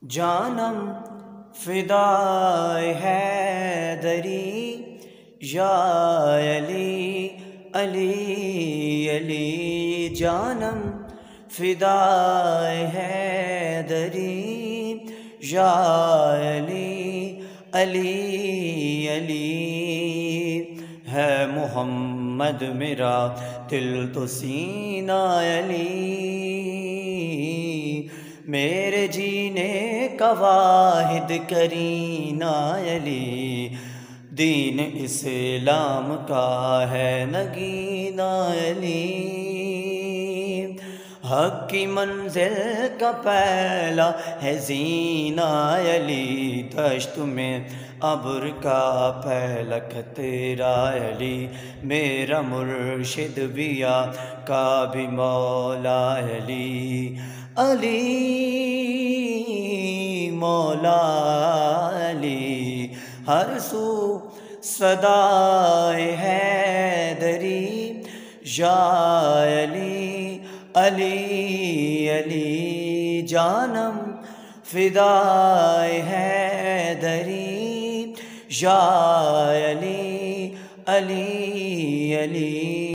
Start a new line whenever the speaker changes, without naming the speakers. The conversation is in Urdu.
جانم فدائے حیدری یا علی علی علی جانم فدائے حیدری یا علی علی علی ہے محمد میرا دل تو سینہ علی میرے جینے کا واحد کرینہ علی دین اسلام کا ہے نگینہ علی حق کی منزل کا پہلا ہے زینہ علی دشت میں ابر کا پہلا خطرہ علی میرا مرشد بیا کا بھی مولا علی علی مولا علی ہر سو صدائے حیدری یا علی علی علی جانم فدائے حیدری یا علی علی علی